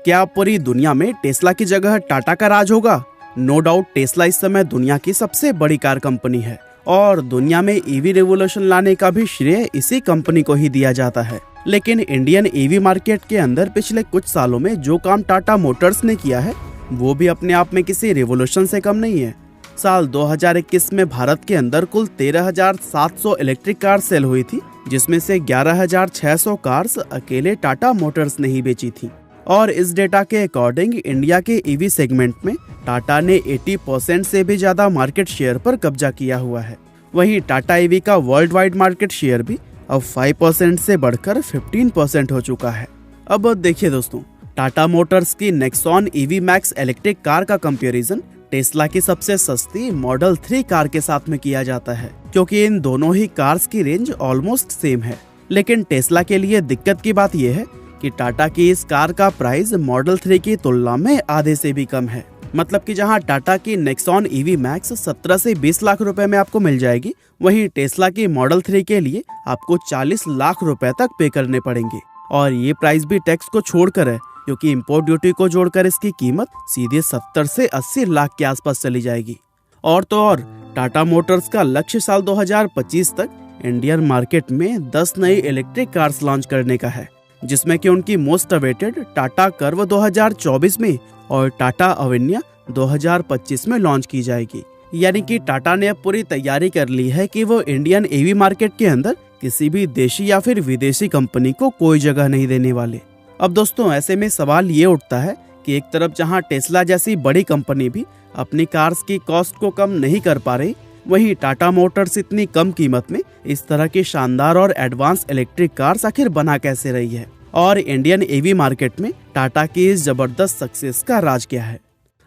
क्या पूरी दुनिया में टेस्ला की जगह टाटा का राज होगा? नो डाउट टेस्ला इस समय दुनिया की सबसे बड़ी कार कंपनी है और दुनिया में ईवी रेवोल्यूशन लाने का भी श्रेय इसी कंपनी को ही दिया जाता है। लेकिन इंडियन ईवी मार्केट के अंदर पिछले कुछ सालों में जो काम टाटा मोटर्स ने किया है वो भी अपने आप में किसी रेवोल्यूशन से कम नहीं है। साल 2021 में भारत के अंदर कुल 13,700 इलेक्ट्रिक कार सेल हुई थी, जिसमें से 11,600 कार्स अकेले टाटा मोटर्स ने ही बेची थी। और इस डेटा के अकॉर्डिंग इंडिया के ईवी सेगमेंट में टाटा ने 80% से भी ज्यादा मार्केट शेयर पर कब्जा किया हुआ है। वहीं टाटा ईवी का वर्ल्ड वाइड मार्केट शेयर भी अब 5% से बढ़कर 15% हो चुका है। अब देखिए दोस्तों, टाटा मोटर्स की Nexon EV max electric car का कंपैरिजन टेस्ला की सबसे सस्ती मॉडल 3 कार के साथ में किया जाता है, क्योंकि इन दोनों ही कार्स की रेंज ऑलमोस्ट सेम है। लेकिन टेस्ला के लिए दिक्कत की बात यह है कि टाटा की इस कार का प्राइस मॉडल 3 की तुलना में आधे से भी कम है। मतलब कि जहां टाटा की नेक्सॉन ईवी मैक्स 17 से 20 लाख रुपए में आपको मिल जाएगी, वहीं टेस्ला की मॉडल 3 के लिए आपको 40 लाख रुपए तक पे करने पड़ेंगे। और ये प्राइस भी टैक्स को छोड़कर है, क्योंकि इंपोर्ट ड्यूटी को जोड़कर इसकी कीमत सीधे 70 से 80 लाख के आसपास चली जाएगी। और तो और टाटा मोटर्स का लक्ष्य साल 2025 तक इंडियन मार्केट में 10 नई इलेक्ट्रिक कार्स लॉन्च करने का है, जिसमें कि उनकी मोस्ट अवेटेड टाटा कर्व 2024 में और टाटा अवेन्या 2025 में लॉन्च की जाएगी। यानी कि टाटा ने अब पूरी तैयारी कर ली है कि वो इंडियन ईवी मार्केट के अंदर किसी भी देशी या फिर विदेशी कंपनी को कोई जगह नहीं देने वाले। अब दोस्तों, ऐसे में सवाल ये उठता है कि एक तरफ जहां टेस्ला जैसी बड़ी कंपनी भी अपनी कार्स की कॉस्ट को कम नहीं कर पा रही, वहीं टाटा मोटर्स इतनी कम कीमत में इस तरह की शानदार और एडवांस इलेक्ट्रिक कार्स आखिर बना कैसे रही है, और इंडियन ईवी मार्केट में टाटा की इस जबरदस्त सक्सेस का राज क्या है।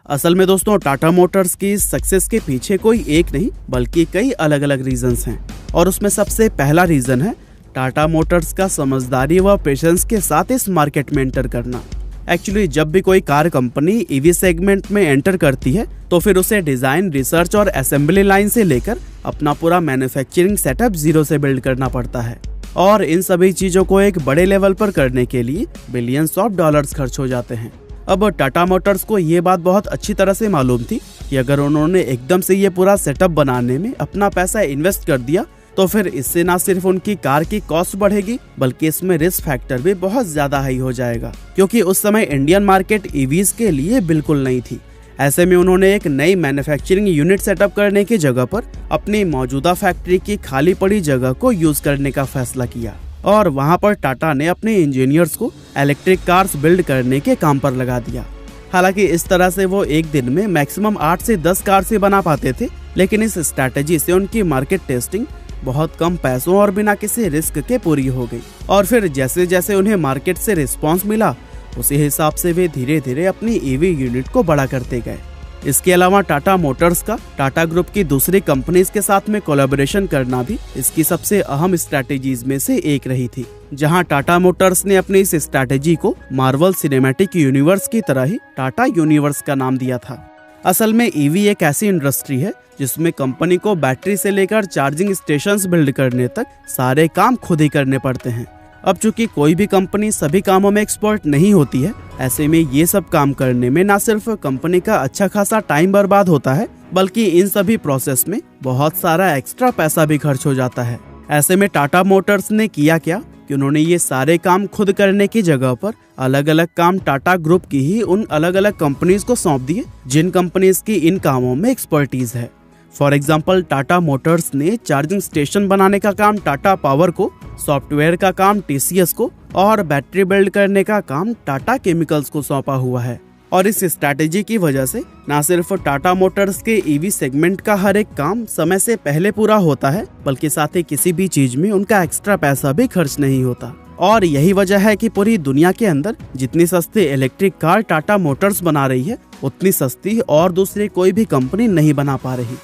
असल में दोस्तों, टाटा मोटर्स की इस सक्सेस के पीछे कोई एक नहीं बल्कि कई अलग अलग रीजंस हैं, और उसमें सबसे पहला रीजन है टाटा मोटर्स का समझदारी व पेशेंस के साथ इस मार्केट में एंटर करना। एक्चुअली जब भी कोई कार कंपनी ईवी सेगमेंट में एंटर करती है तो फिर उसे डिजाइन, रिसर्च और असेंबली लाइन से लेकर अपना पूरा मैन्युफैक्चरिंग सेटअप जीरो से बिल्ड करना पड़ता है, और इन सभी चीजों को एक बड़े लेवल पर करने के लिए बिलियंस ऑफ डॉलर्स खर्च हो जाते हैं। अब टाटा मोटर्स को ये बात बहुत अच्छी तरह से मालूम थी कि अगर उन्होंने एकदम से ये पूरा सेटअप बनाने में अपना पैसा इन्वेस्ट कर दिया तो फिर इससे ना सिर्फ उनकी कार की कॉस्ट बढ़ेगी बल्कि इसमें रिस्क फैक्टर भी बहुत ज्यादा हाई हो जाएगा, क्योंकि उस समय इंडियन मार्केट ईवीज के लिए बिल्कुल नहीं थी। ऐसे में उन्होंने एक नई मैन्युफैक्चरिंग यूनिट सेटअप करने की जगह पर अपनी मौजूदा फैक्ट्री की खाली पड़ी जगह को यूज करने का फैसला किया, और वहां पर टाटा ने अपने इंजीनियर्स को इलेक्ट्रिक कार्स बिल्ड करने के काम पर लगा दिया। हालांकि इस तरह से वो एक दिन में मैक्सिमम 8 से 10 कार से बना पाते थे, लेकिन इस स्ट्रैटेजी से उनकी मार्केट टेस्टिंग बहुत कम पैसों और बिना किसी रिस्क के पूरी हो गई। और फिर जैसे जैसे उन्हें मार्केट से रिस्पांस मिला, उसी हिसाब से वे धीरे धीरे अपनी ईवी यूनिट को बड़ा करते गए। इसके अलावा टाटा मोटर्स का टाटा ग्रुप की दूसरी कंपनीज के साथ में कोलैबोरेशन करना भी इसकी सबसे अहम स्ट्रैटेजीज में से एक रही थी, जहां टाटा मोटर्स ने अपनी इस स्ट्रैटेजी को मार्वल सिनेमैटिक यूनिवर्स की तरह ही टाटा यूनिवर्स का नाम दिया था। असल में ईवी एक ऐसी इंडस्ट्री है जिसमें कंपनी को बैटरी से लेकर चार्जिंग स्टेशंस बिल्ड करने तक सारे काम खुद ही करने पड़ते हैं। अब चूंकि कोई भी कंपनी सभी कामों में एक्सपर्ट नहीं होती है, ऐसे में ये सब काम करने में न सिर्फ कंपनी का अच्छा खासा टाइम बर्बाद होता है, बल्कि इन सभी प्रोसेस में बहुत सारा एक्स्ट्रा पैसा भी खर्च हो जाता है। ऐसे में टाटा मोटर्स ने किया क्या कि उन्होंने ये सारे काम खुद करने की जगह पर अलग अलग काम टाटा ग्रुप की ही उन अलग अलग कंपनीज को सौंप दिए जिन कंपनीज की इन कामों में एक्सपर्टीज है। फॉर एग्जाम्पल, टाटा मोटर्स ने चार्जिंग स्टेशन बनाने का काम टाटा पावर को, सॉफ्टवेयर का काम टीसीएस को और बैटरी बिल्ड करने का काम टाटा केमिकल्स को सौंपा हुआ है। और इस स्ट्रैटेजी की वजह से न सिर्फ टाटा मोटर्स के ईवी सेगमेंट का हर एक काम समय से पहले पूरा होता है, बल्कि साथ ही किसी भी चीज में उनका एक्स्ट्रा पैसा भी खर्च नहीं होता। और यही वजह है कि पूरी दुनिया के अंदर जितनी सस्ती इलेक्ट्रिक कार टाटा मोटर्स बना रही है, उतनी सस्ती और दूसरी कोई भी कंपनी नहीं बना पा रही।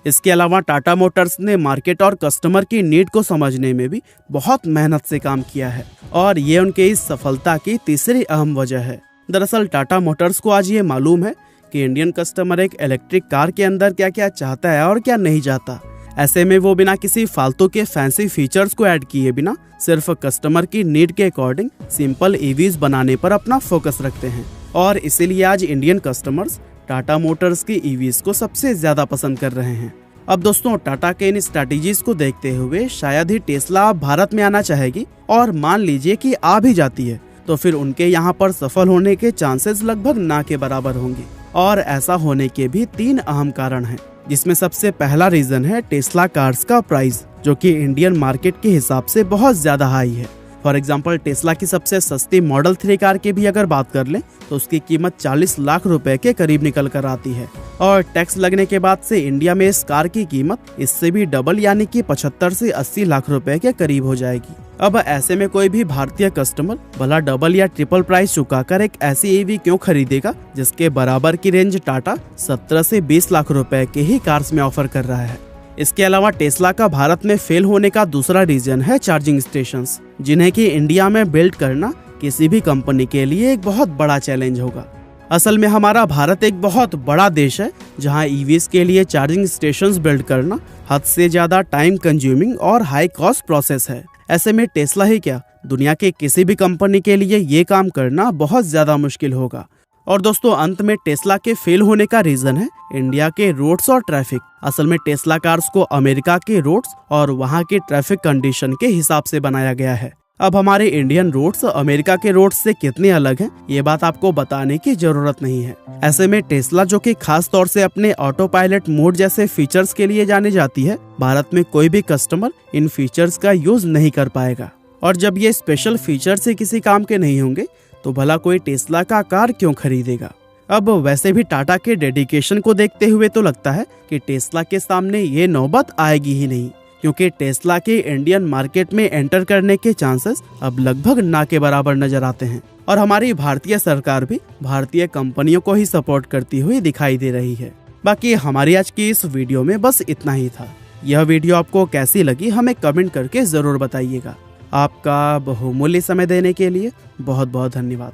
इसके अलावा टाटा मोटर्स ने मार्केट और कस्टमर की नीड को समझने में भी बहुत मेहनत से काम किया है, और ये उनके इस सफलता की तीसरी अहम वजह है। दरअसल टाटा मोटर्स को आज ये मालूम है कि इंडियन कस्टमर एक इलेक्ट्रिक कार के अंदर क्या क्या चाहता है और क्या नहीं चाहता। ऐसे में वो बिना किसी फालतू के फैंसी फीचर्स को ऐड किए बिना सिर्फ कस्टमर की नीड के अकॉर्डिंग सिंपल ईवीज बनाने पर अपना फोकस रखते हैं। और इसीलिए आज इंडियन कस्टमर्स टाटा मोटर्स की ईवीज को सबसे ज्यादा पसंद कर रहे हैं। अब दोस्तों, टाटा के इन स्ट्रैटेजीज को देखते हुए शायद ही टेस्ला भारत में आना चाहेगी, और मान लीजिए कि आ भी जाती है तो फिर उनके यहाँ पर सफल होने के चांसेस लगभग ना के बराबर होंगे। और ऐसा होने के भी 3 अहम कारण हैं, जिसमें सबसे पहला रीजन है टेस्ला कार्स का प्राइस, जो कि इंडियन मार्केट के हिसाब से बहुत ज्यादा हाई है। फॉर एग्जाम्पल, टेस्ला की सबसे सस्ती मॉडल 3 कार की भी अगर बात कर लें तो उसकी कीमत 40 लाख रुपए के करीब निकल कर आती है, और टैक्स लगने के बाद से इंडिया में इस कार की कीमत इससे भी डबल यानी कि 75 से 80 लाख रुपए के करीब हो जाएगी। अब ऐसे में कोई भी भारतीय कस्टमर भला डबल या ट्रिपल प्राइस चुकाकर एक ऐसी ईवी क्यों खरीदेगा जिसके बराबर की रेंज टाटा 17 से 20 लाख रुपए के ही कार्स में ऑफर कर रहा है। इसके अलावा टेस्ला का भारत में फेल होने का दूसरा रीजन है चार्जिंग स्टेशंस, जिन्हें कि इंडिया में बिल्ड करना किसी भी कंपनी के लिए एक बहुत बड़ा चैलेंज होगा। असल में हमारा भारत एक बहुत बड़ा देश है, जहां ईवीज के लिए चार्जिंग स्टेशंस बिल्ड करना हद से ज्यादा टाइम कंज्यूमिंग और हाई कॉस्ट प्रोसेस है। ऐसे में टेस्ला ही क्या, दुनिया के किसी भी कंपनी के लिए ये काम करना बहुत ज्यादा मुश्किल होगा। और दोस्तों, अंत में टेस्ला के फेल होने का रीजन है इंडिया के रोड्स और ट्रैफिक। असल में टेस्ला कार्स को अमेरिका के रोड्स और वहाँ के ट्रैफिक कंडीशन के हिसाब से बनाया गया है। अब हमारे इंडियन रोड्स अमेरिका के रोड्स से कितने अलग हैं, ये बात आपको बताने की जरूरत नहीं है। ऐसे में टेस्ला, जो कि खास तौर से अपने ऑटो पायलट मोड जैसे फीचर्स के लिए जानी जाती है, भारत में कोई भी कस्टमर इन फीचर्स का यूज नहीं कर पाएगा। और जब ये स्पेशल फीचर से किसी काम के नहीं होंगे तो भला कोई टेस्ला का कार क्यों खरीदेगा। अब वैसे भी टाटा के डेडिकेशन को देखते हुए तो लगता है कि टेस्ला के सामने ये नौबत आएगी ही नहीं, क्योंकि टेस्ला के इंडियन मार्केट में एंटर करने के चांसेस अब लगभग ना के बराबर नजर आते हैं। और हमारी भारतीय सरकार भी भारतीय कंपनियों को ही सपोर्ट करती हुई दिखाई दे रही है। बाकी हमारी आज की इस वीडियो में बस इतना ही था। यह वीडियो आपको कैसी लगी हमें कमेंट करके जरूर बताइएगा। आपका बहुमूल्य समय देने के लिए बहुत बहुत धन्यवाद।